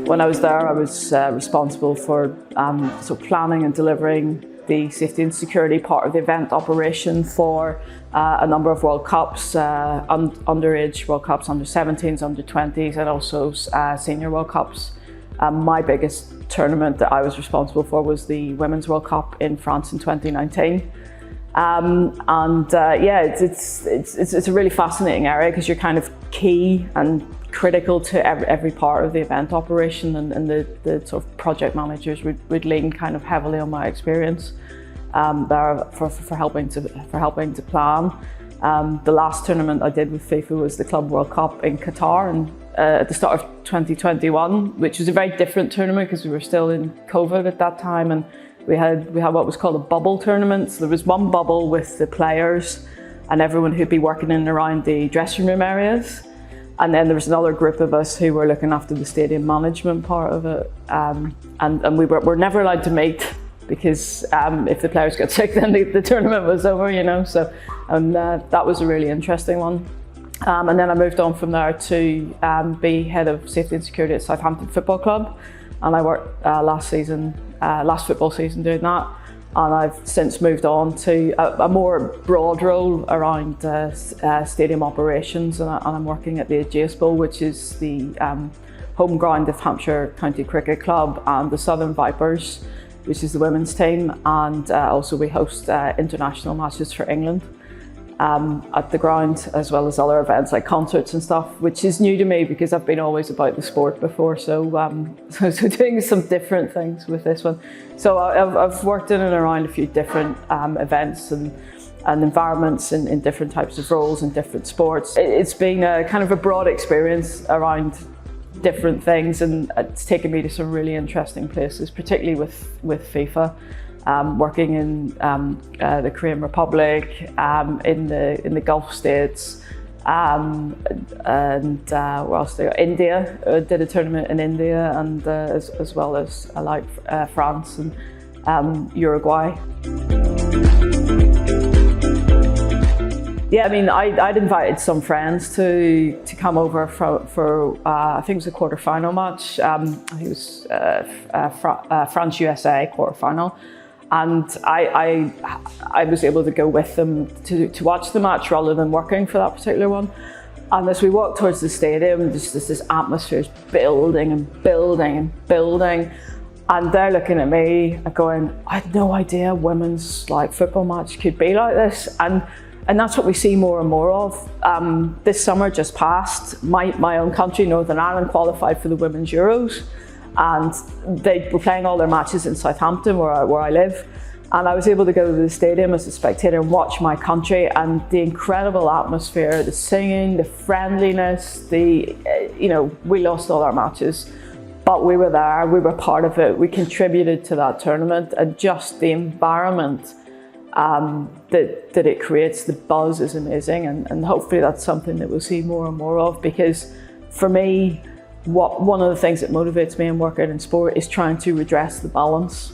When I was there, I was responsible for planning and delivering the safety and security part of the event operation for a number of World Cups, underage World Cups, under-17s, under-20s, and also senior World Cups. My biggest tournament that I was responsible for was the Women's World Cup in France in 2019. It's a really fascinating area because you're kind of key and critical to every part of the event operation, and the sort of project managers would lean kind of heavily on my experience there for helping to plan. The last tournament I did with FIFA was the Club World Cup in Qatar, and at the start of 2021, which was a very different tournament because we were still in COVID at that time, and we had what was called a bubble tournament. So there was one bubble with the players and everyone who'd be working in and around the dressing room areas. And then there was another group of us who were looking after the stadium management part of it. And we were never allowed to meet because if the players got sick, then the tournament was over, you know. So that was a really interesting one. And then I moved on from there to be head of safety and security at Southampton Football Club. And I worked last football season doing that. And I've since moved on to a more broad role around stadium operations, and I'm working at the Ageas Bowl, which is the home ground of Hampshire County Cricket Club, and the Southern Vipers, which is the women's team, and also we host international matches for England at the ground, as well as other events like concerts and stuff, which is new to me because I've been always about the sport before, so doing some different things with this one. So I've worked in and around a few different events and environments in different types of roles and different sports. It's been a kind of a broad experience around different things, and it's taken me to some really interesting places, particularly with FIFA. Working in the Korean Republic, in the Gulf states, and where else? India. Did a tournament in India, and as well as France and Uruguay. Yeah, I mean, I'd invited some friends to come over for I think it was a quarter-final match. I think it was France-USA quarter-final. And I was able to go with them to watch the match rather than working for that particular one. And as we walked towards the stadium, just this atmosphere is building and building and building. And they're looking at me and going, I had no idea a women's football match could be like this. And that's what we see more and more of. This summer just passed, my own country, Northern Ireland, qualified for the Women's Euros. And they were playing all their matches in Southampton, where I live. And I was able to go to the stadium as a spectator and watch my country, and the incredible atmosphere, the singing, the friendliness, we lost all our matches, but we were there, we were part of it, we contributed to that tournament, and just the environment that it creates, the buzz is amazing, and hopefully that's something that we'll see more and more of, because for me, one of the things that motivates me in working in sport is trying to redress the balance.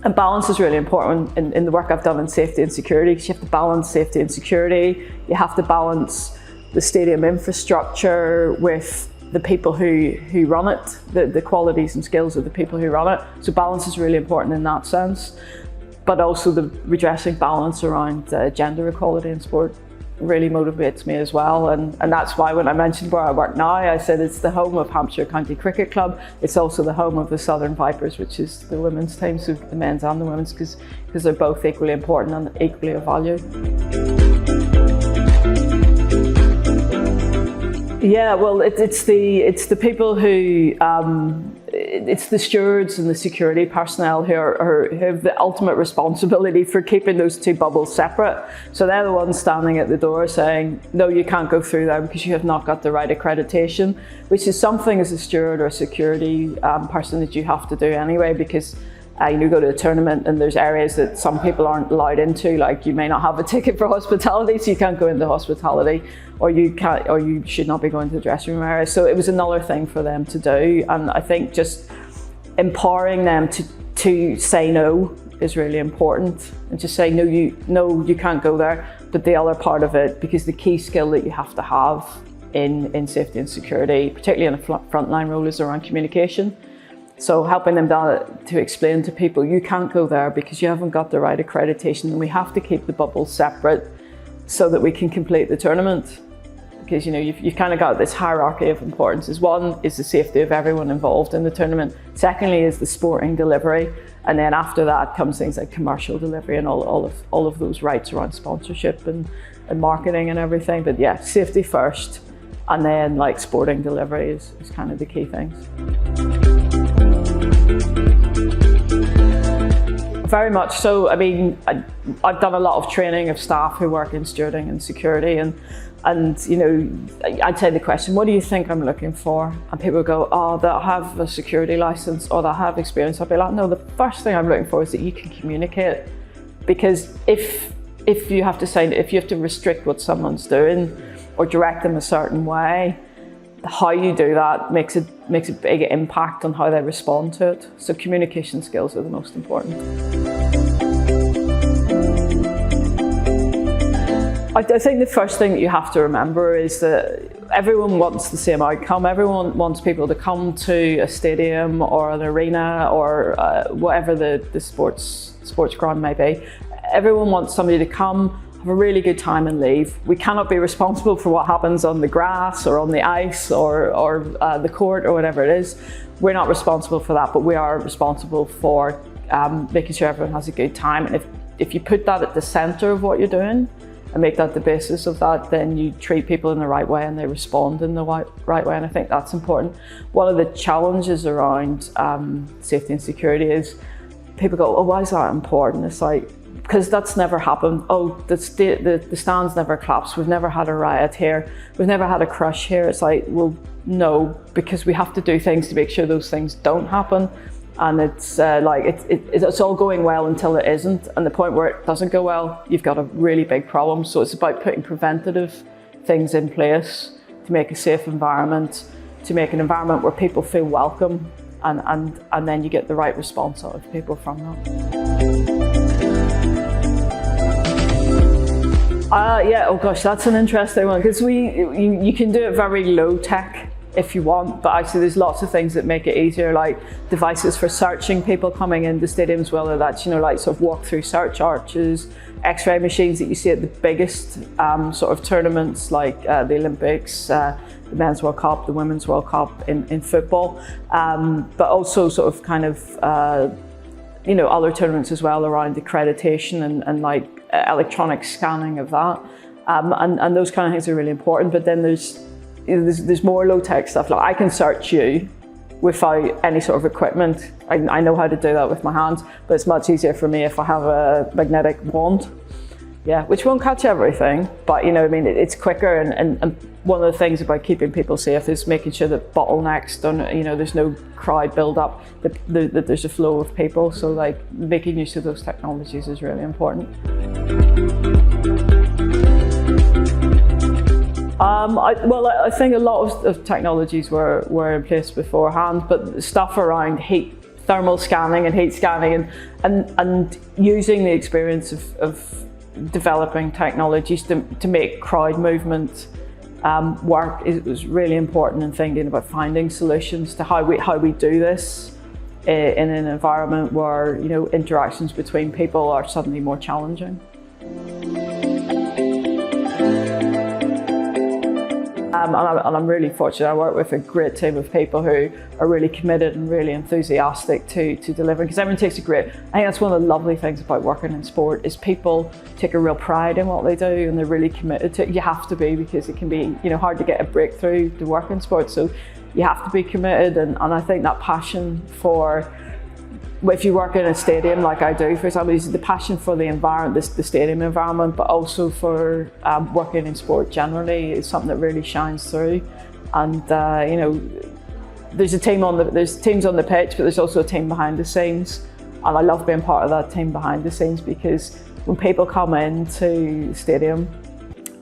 And balance is really important in the work I've done in safety and security, because you have to balance safety and security. You have to balance the stadium infrastructure with the people who run it, the qualities and skills of the people who run it. So balance is really important in that sense. But also the redressing balance around gender equality in sport really motivates me as well, and that's why when I mentioned where I work now, I said it's the home of Hampshire County Cricket Club. It's also the home of the Southern Vipers, which is the women's team, so the men's and the women's, because they're both equally important and equally of value. Yeah, well, it's the people who it's the stewards and the security personnel who have the ultimate responsibility for keeping those two bubbles separate. So they're the ones standing at the door saying, no, you can't go through there because you have not got the right accreditation, which is something as a steward or a security person that you have to do anyway, because you go to a tournament and there's areas that some people aren't allowed into, like you may not have a ticket for hospitality, so you can't go into hospitality, or you should not be going to the dressing room area. So it was another thing for them to do, and I think just empowering them to say no is really important, and to say no, you can't go there. But the other part of it, because the key skill that you have to have in safety and security, particularly in a frontline role, is around communication. So helping them to explain to people, you can't go there because you haven't got the right accreditation, and we have to keep the bubbles separate so that we can complete the tournament. Because you've kind of got this hierarchy of importances. One is the safety of everyone involved in the tournament. Secondly is the sporting delivery. And then after that comes things like commercial delivery and all of those rights around sponsorship and marketing and everything. But yeah, safety first, and then like sporting delivery is kind of the key things. Very much so. I mean, I've done a lot of training of staff who work in stewarding and security, and I'd say the question, what do you think I'm looking for? And people go, oh, they'll have a security license or they'll have experience. I'll be like, no, the first thing I'm looking for is that you can communicate. Because if you have to restrict what someone's doing or direct them a certain way, how you do that makes a big impact on how they respond to it. So communication skills are the most important. I think the first thing that you have to remember is that everyone wants the same outcome. Everyone wants people to come to a stadium or an arena or whatever the sports ground may be. Everyone wants somebody to come, have a really good time and leave. We cannot be responsible for what happens on the grass or on the ice or the court or whatever it is. We're not responsible for that, but we are responsible for making sure everyone has a good time. And if you put that at the center of what you're doing and make that the basis of that, then you treat people in the right way and they respond in the right way. And I think that's important. One of the challenges around safety and security is people go, oh, why is that important? It's like, because that's never happened. Oh, the stands never collapsed. We've never had a riot here. We've never had a crush here. It's like, well, no, because we have to do things to make sure those things don't happen. And it's it's all going well until it isn't. And the point where it doesn't go well, you've got a really big problem. So it's about putting preventative things in place to make a safe environment, to make an environment where people feel welcome, and then you get the right response out of people from that. Yeah, oh gosh, that's an interesting one, because you can do it very low tech if you want, but actually there's lots of things that make it easier, like devices for searching people coming into stadiums, whether that's like sort of walk-through search arches, X-ray machines that you see at the biggest sort of tournaments like the Olympics, the Men's World Cup, the Women's World Cup in football, but also sort of kind of other tournaments as well around accreditation and like electronic scanning of that, and those kind of things are really important. But then there's more low-tech stuff. Like I can search you without any sort of equipment. I know how to do that with my hands, but it's much easier for me if I have a magnetic wand, which won't catch everything, but it's quicker. And one of the things about keeping people safe is making sure that bottlenecks don't, there's no crowd build up, that there's a flow of people. So like making use of those technologies is really important. I think a lot of technologies were in place beforehand, but stuff around thermal scanning and heat scanning and using the experience of developing technologies to make crowd movement work was really important, in thinking about finding solutions to how we do this in an environment where interactions between people are suddenly more challenging. And I'm really fortunate. I work with a great team of people who are really committed and really enthusiastic to delivering, because everyone takes I think that's one of the lovely things about working in sport, is people take a real pride in what they do and they're really committed to it. You have to be, because it can be hard to get a breakthrough to work in sport, so you have to be committed. And I think that passion for, if you work in a stadium like I do, for example, is the passion for the environment, the stadium environment, but also for working in sport generally is something that really shines through. And there's teams on the pitch, but there's also a team behind the scenes, and I love being part of that team behind the scenes, because when people come into the stadium,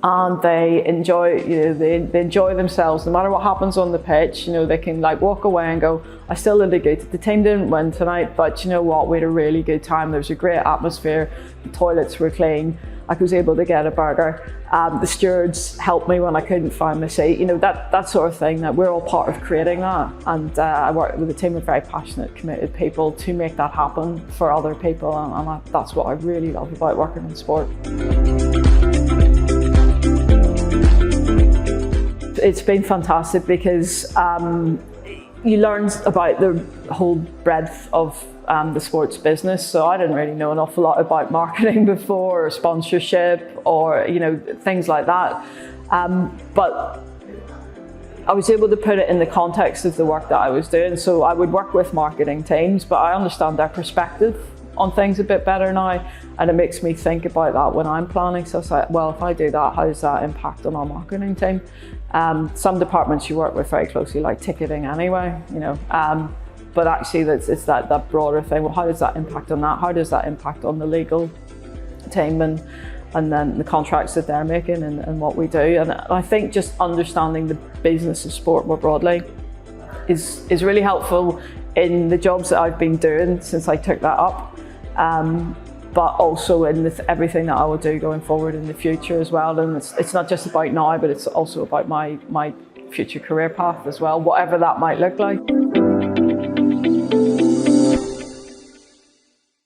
and they enjoy, they enjoy themselves no matter what happens on the pitch. They can like walk away and go, I still did a good, the team didn't win tonight, but you know what, we had a really good time. There was a great atmosphere, the toilets were clean, I was able to get a burger, the stewards helped me when I couldn't find my seat, that sort of thing. That we're all part of creating that, and I work with a team of very passionate, committed people to make that happen for other people, and that's what I really love about working in sport. It's been fantastic because you learn about the whole breadth of the sports business. So I didn't really know an awful lot about marketing before, or sponsorship, or things like that. But I was able to put it in the context of the work that I was doing. So I would work with marketing teams, but I understand their perspective on things a bit better now, and it makes me think about that when I'm planning. So it's like, well, if I do that, how does that impact on our marketing team? Some departments you work with very closely, like ticketing anyway, but actually it's that broader thing. Well, how does that impact on that? How does that impact on the legal team and then the contracts that they're making and what we do? And I think just understanding the business of sport more broadly is really helpful in the jobs that I've been doing since I took that up. But also in everything that I will do going forward in the future as well. And it's not just about now, but it's also about my future career path as well, whatever that might look like.